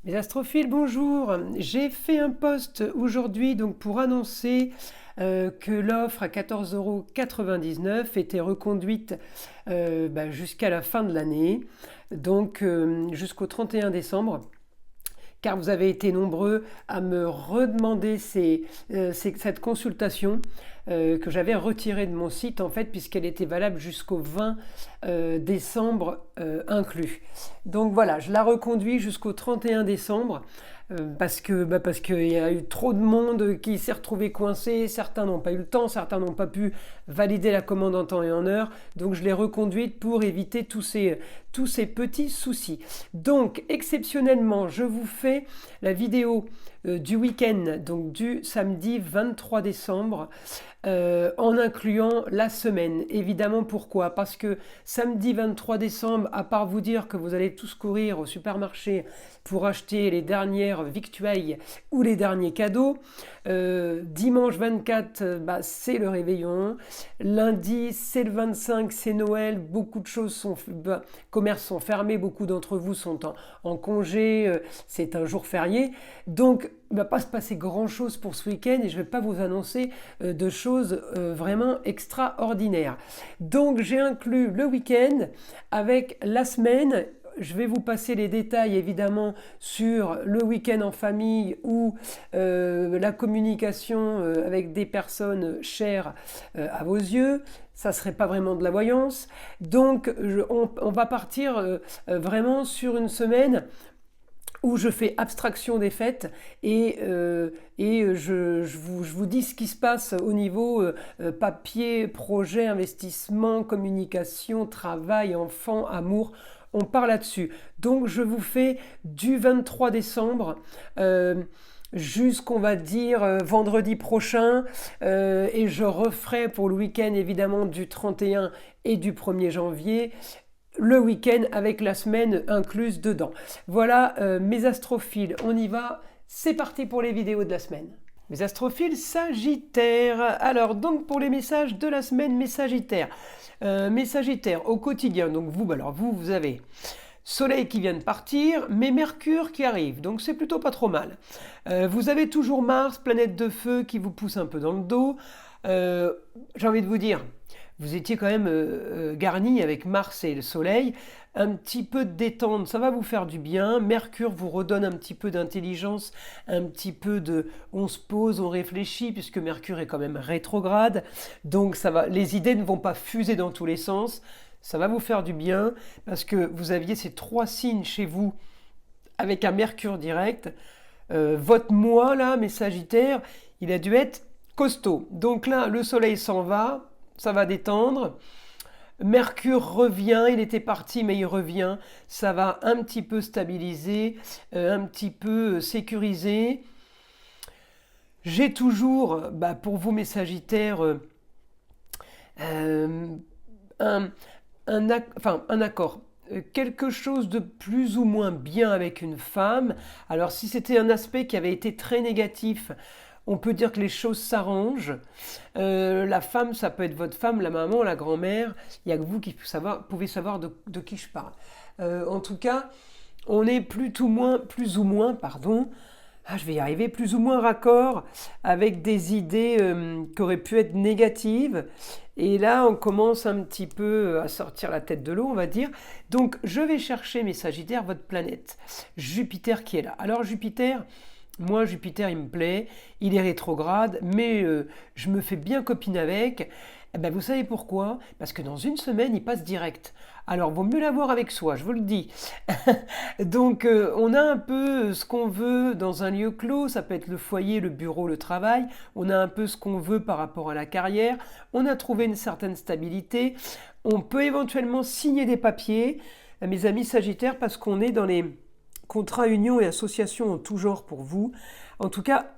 Mes astrophiles, bonjour. J'ai fait un post aujourd'hui donc pour annoncer que l'offre à 14,99 € était reconduite jusqu'à la fin de l'année, donc jusqu'au 31 décembre. Car vous avez été nombreux à me redemander cette consultation que j'avais retirée de mon site en fait, puisqu'elle était valable jusqu'au 20 décembre inclus. Donc voilà, je la reconduis jusqu'au 31 décembre. Parce qu'il y a eu trop de monde qui s'est retrouvé coincé, certains n'ont pas eu le temps, certains n'ont pas pu valider la commande en temps et en heure, donc je l'ai reconduite pour éviter tous ces petits soucis. Donc exceptionnellement, je vous fais la vidéo du week-end, donc du samedi 23 décembre, en incluant la semaine. Évidemment, pourquoi? Parce que samedi 23 décembre, à part vous dire que vous allez tous courir au supermarché pour acheter les dernières victuailles ou les derniers cadeaux, dimanche 24, c'est le réveillon. Lundi, c'est le 25, c'est Noël. Beaucoup de choses commerces sont fermés, beaucoup d'entre vous sont en congé, c'est un jour férié. Donc, il ne va pas se passer grand-chose pour ce week-end et je ne vais pas vous annoncer de choses vraiment extraordinaires. Donc, j'ai inclus le week-end avec la semaine. Je vais vous passer les détails évidemment sur le week-end en famille ou la communication avec des personnes chères à vos yeux. Ça ne serait pas vraiment de la voyance. Donc on va partir vraiment sur une semaine où je fais abstraction des fêtes et je vous dis ce qui se passe au niveau papier, projet, investissement, communication, travail, enfant, amour. On part là-dessus. Donc je vous fais du 23 décembre jusqu'on va dire vendredi prochain et je referai pour le week-end évidemment du 31 et du 1er janvier le week-end avec la semaine incluse dedans. Voilà mes astrophiles, on y va, c'est parti pour les vidéos de la semaine. Mes astrophiles Sagittaires. Alors donc pour les messages de la semaine, mes Sagittaires. Mes Sagittaires au quotidien, donc vous avez Soleil qui vient de partir, mais Mercure qui arrive, donc c'est plutôt pas trop mal. Vous avez toujours Mars, planète de feu, qui vous pousse un peu dans le dos. J'ai envie de vous dire, vous étiez quand même garni avec Mars et le Soleil. Un petit peu de détente, ça va vous faire du bien. Mercure vous redonne un petit peu d'intelligence, un petit peu de... On se pose, on réfléchit, puisque Mercure est quand même rétrograde. Donc ça va, les idées ne vont pas fuser dans tous les sens. Ça va vous faire du bien, parce que vous aviez ces 3 signes chez vous, avec un Mercure direct. Votre mois, là, mes Sagittaires, il a dû être costaud. Donc là, le Soleil s'en va, ça va détendre. Mercure revient, il était parti mais il revient, ça va un petit peu stabiliser, un petit peu sécuriser. J'ai toujours, pour vous mes Sagittaires, un accord. Quelque chose de plus ou moins bien avec une femme. Alors si c'était un aspect qui avait été très négatif, on peut dire que les choses s'arrangent. La femme, ça peut être votre femme, la maman, la grand-mère. Il n'y a que vous qui pouvez savoir de qui je parle. En tout cas, on est plus ou moins, je vais y arriver, plus ou moins raccord avec des idées qui auraient pu être négatives. Et là, on commence un petit peu à sortir la tête de l'eau, on va dire. Donc, je vais chercher, mes Sagittaires, votre planète. Jupiter qui est là. Alors, Jupiter... Moi, Jupiter, il me plaît, il est rétrograde, mais je me fais bien copine avec. Vous savez pourquoi? Parce que dans une semaine, il passe direct. Alors, vaut mieux l'avoir avec soi, je vous le dis. Donc, on a un peu ce qu'on veut dans un lieu clos. Ça peut être le foyer, le bureau, le travail. On a un peu ce qu'on veut par rapport à la carrière. On a trouvé une certaine stabilité. On peut éventuellement signer des papiers, mes amis Sagittaires, parce qu'on est dans les... contrats, unions et associations en tout genre pour vous. En tout cas,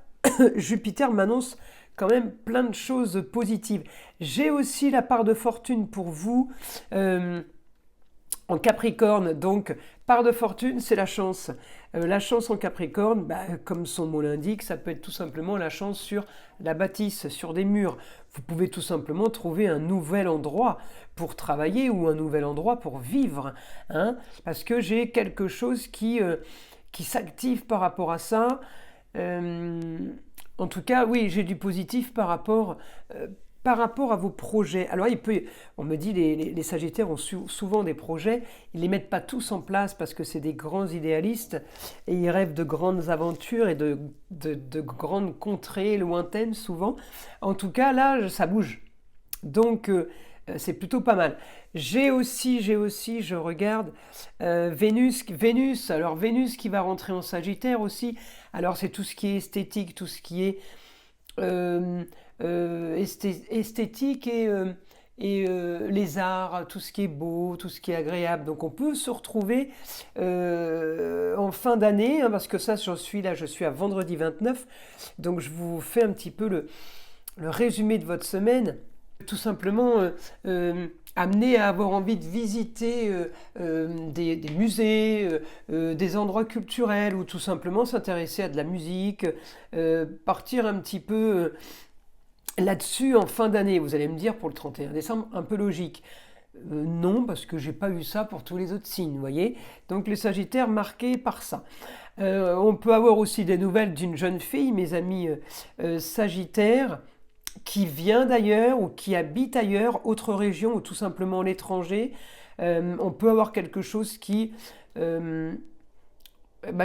Jupiter m'annonce quand même plein de choses positives. J'ai aussi la part de fortune pour vous en Capricorne. Donc, part de fortune, c'est la chance. La chance en Capricorne, comme son mot l'indique, ça peut être tout simplement la chance sur la bâtisse, sur des murs. Vous pouvez tout simplement trouver un nouvel endroit pour travailler ou un nouvel endroit pour vivre. Parce que j'ai quelque chose qui qui s'active par rapport à ça. Euh, En tout cas, oui, j'ai du positif par rapport à vos projets. Alors, on me dit, les Sagittaires ont souvent des projets, ils ne les mettent pas tous en place parce que c'est des grands idéalistes et ils rêvent de grandes aventures et de grandes contrées lointaines souvent. En tout cas, là, ça bouge. Donc, c'est plutôt pas mal. Je regarde Vénus. Alors, Vénus qui va rentrer en Sagittaire aussi. Alors, c'est tout ce qui est esthétique, tout ce qui est euh, esthétique et les arts, tout ce qui est beau, tout ce qui est agréable. Donc, on peut se retrouver en fin d'année, hein, parce que ça, je suis à vendredi 29. Donc, je vous fais un petit peu le résumé de votre semaine. Tout simplement amené à avoir envie de visiter des musées, des endroits culturels ou tout simplement s'intéresser à de la musique, partir un petit peu là-dessus en fin d'année. Vous allez me dire pour le 31 décembre, un peu logique. Non, parce que j'ai pas eu ça pour tous les autres signes, vous voyez. Donc les Sagittaires marqués par ça. On peut avoir aussi des nouvelles d'une jeune fille, mes amis Sagittaires, qui vient d'ailleurs ou qui habite ailleurs, autre région ou tout simplement l'étranger. On peut avoir quelque chose euh,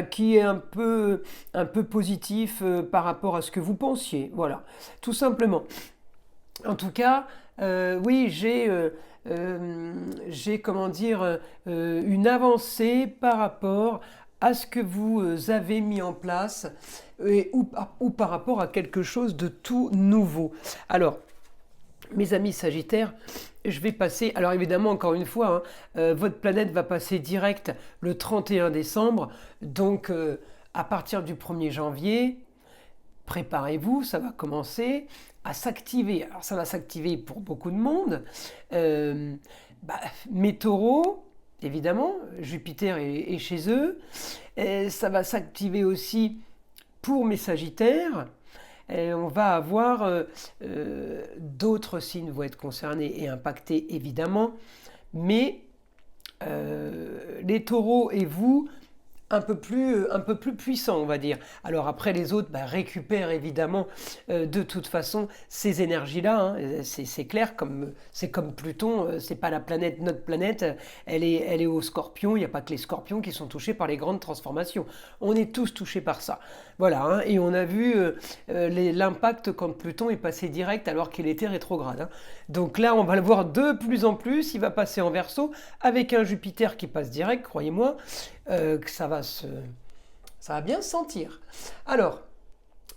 qui est un peu positif par rapport à ce que vous pensiez. Voilà, tout simplement. En tout cas, oui, comment dire, une avancée par rapport à ce que vous avez mis en place ou par rapport à quelque chose de tout nouveau. Alors, mes amis Sagittaires, je vais passer, alors évidemment encore une fois, hein, votre planète va passer direct le 31 décembre, donc à partir du 1er janvier, préparez-vous, ça va commencer à s'activer. Alors ça va s'activer pour beaucoup de monde. Euh, Mes taureaux, évidemment, Jupiter est chez eux. Ça va s'activer aussi pour mes Sagittaires. On va avoir d'autres signes vont être concernés et impactés évidemment, mais les taureaux et vous, un peu plus puissant, on va dire. Alors après, les autres récupèrent évidemment de toute façon ces énergies-là. Hein. C'est clair, c'est comme Pluton, c'est pas la planète, notre planète, elle est au Scorpion. Il n'y a pas que les Scorpions qui sont touchés par les grandes transformations. On est tous touchés par ça. Voilà, hein. Et on a vu l'impact quand Pluton est passé direct alors qu'il était rétrograde. Hein. Donc là, on va le voir de plus en plus. Il va passer en Verseau avec un Jupiter qui passe direct, croyez-moi. Que ça va bien se sentir. Alors,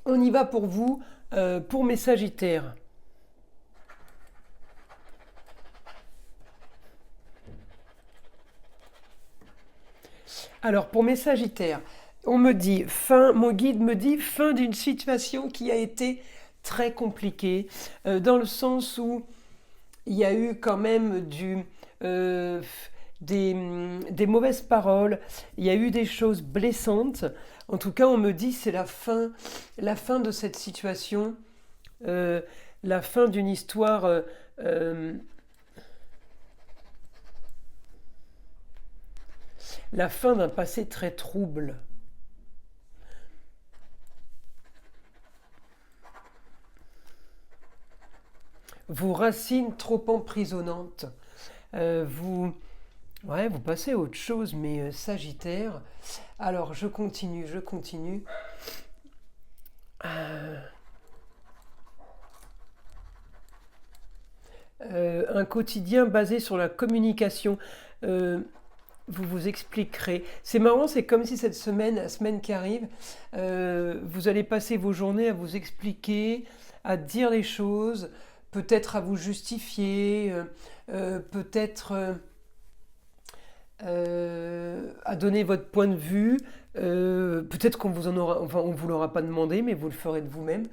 on y va pour vous, pour mes Sagittaires. Alors, pour mes Sagittaires, mon guide me dit fin d'une situation qui a été très compliquée, dans le sens où il y a eu quand même euh, des mauvaises paroles, il y a eu des choses blessantes. En tout cas, on me dit c'est la fin de cette situation, euh, la fin d'une histoire, euh, la fin d'un passé très trouble. Vos racines trop emprisonnantes. Vous, ouais, vous passez à autre chose, mais Sagittaire. Alors, je continue. Un quotidien basé sur la communication. Euh, vous vous expliquerez. C'est marrant, c'est comme si cette semaine, la semaine qui arrive, vous allez passer vos journées à vous expliquer, à dire les choses, peut-être à vous justifier, peut-être à donner votre point de vue. Peut-être qu'on vous en aura, enfin, on vous l'aura pas demandé, mais vous le ferez de vous-même.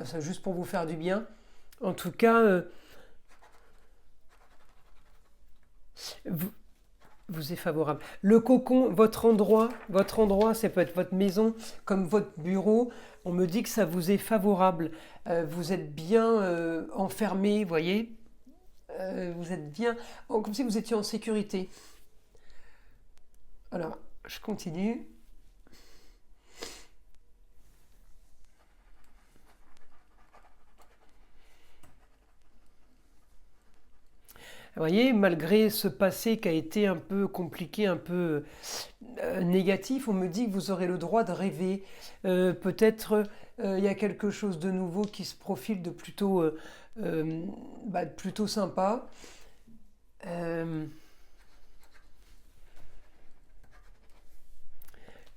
C'est juste pour vous faire du bien. En tout cas, vous, vous est favorable. Le cocon, votre endroit, ça peut être votre maison, comme votre bureau. On me dit que ça vous est favorable. Vous êtes bien enfermé, vous voyez. Vous êtes bien, comme si vous étiez en sécurité. Alors, je continue. voyez, malgré ce passé qui a été un peu compliqué, un peu négatif, on me dit que vous aurez le droit de rêver. Peut-être il y a quelque chose de nouveau qui se profile de plutôt sympa.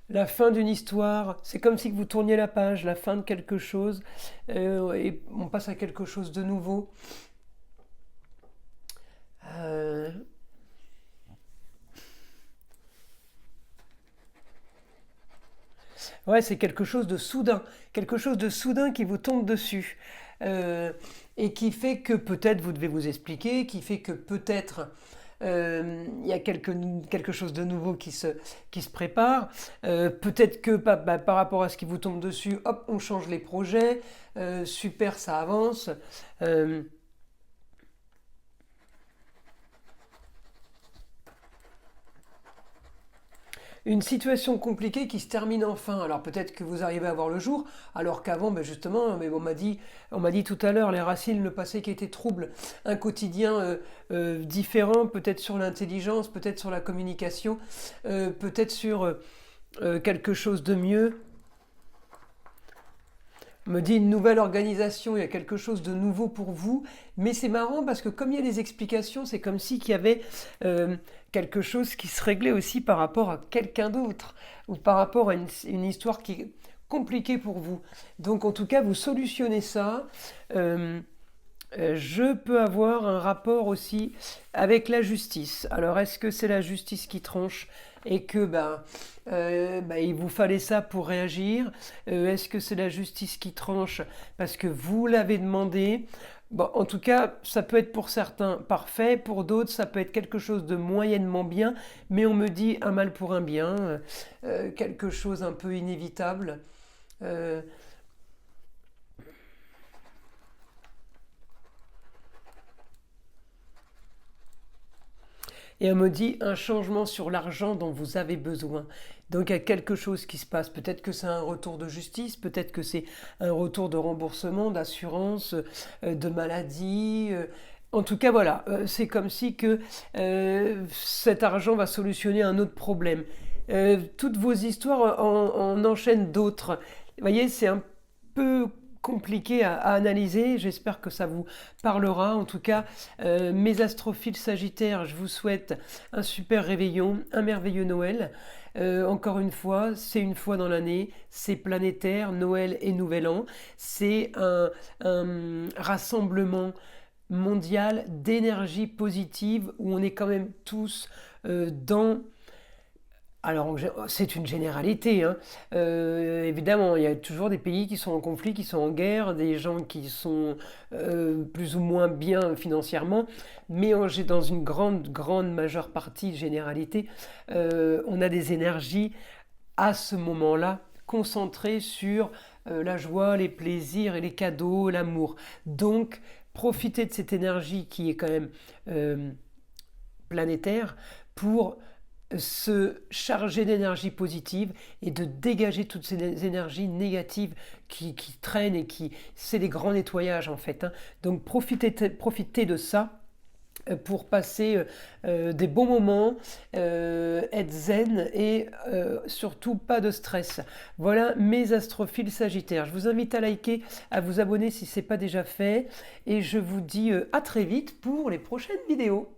La fin d'une histoire, c'est comme si vous tourniez la page, la fin de quelque chose, et on passe à quelque chose de nouveau. Euh, Ouais, c'est quelque chose de soudain qui vous tombe dessus. Euh, et qui fait que peut-être vous devez vous expliquer, qui fait que peut-être il y a quelque chose de nouveau qui se prépare. Peut-être que par rapport à ce qui vous tombe dessus, hop, on change les projets. Super, ça avance. Euh, Une situation compliquée qui se termine enfin. Alors peut-être que vous arrivez à voir le jour, alors qu'avant, ben justement, mais on m'a dit tout à l'heure, les racines, le passé qui était trouble, un quotidien différent, peut-être sur l'intelligence, peut-être sur la communication, peut-être sur quelque chose de mieux. On me dit une nouvelle organisation, il y a quelque chose de nouveau pour vous, mais c'est marrant parce que comme il y a des explications, c'est comme si qu'il y avait quelque chose qui se réglait aussi par rapport à quelqu'un d'autre ou par rapport à une histoire qui est compliquée pour vous. Donc en tout cas, vous solutionnez ça. Euh, je peux avoir un rapport aussi avec la justice. Alors, est-ce que c'est la justice qui tranche et que il vous fallait ça pour réagir? Est-ce que c'est la justice qui tranche parce que vous l'avez demandé? Bon, en tout cas, ça peut être pour certains parfait, pour d'autres, ça peut être quelque chose de moyennement bien, mais on me dit un mal pour un bien, quelque chose un peu inévitable. Euh, Et on me dit un changement sur l'argent dont vous avez besoin. Donc il y a quelque chose qui se passe. Peut-être que c'est un retour de justice, peut-être que c'est un retour de remboursement, d'assurance, de maladie. En tout cas, voilà, c'est comme si que cet argent va solutionner un autre problème. Toutes vos histoires en enchaînent d'autres. Vous voyez, c'est un peu compliqué à analyser. J'espère que ça vous parlera. En tout cas, mes astrophiles sagittaires, je vous souhaite un super réveillon, un merveilleux Noël. Encore une fois, c'est une fois dans l'année, c'est planétaire, Noël et Nouvel An. C'est un rassemblement mondial d'énergie positive où on est quand même tous dans alors, c'est une généralité, hein. Évidemment, il y a toujours des pays qui sont en conflit, qui sont en guerre, des gens qui sont plus ou moins bien financièrement, mais dans une grande, grande majeure partie, généralité, on a des énergies à ce moment-là concentrées sur la joie, les plaisirs et les cadeaux, l'amour. Donc, profitez de cette énergie qui est quand même euh, planétaire pour se charger d'énergie positive et de dégager toutes ces énergies négatives qui traînent et c'est des grands nettoyages en fait, hein. Donc profitez de ça pour passer des bons moments, être zen et surtout pas de stress. Voilà mes astrophiles sagittaires. Je vous invite à liker, à vous abonner si ce n'est pas déjà fait et je vous dis à très vite pour les prochaines vidéos.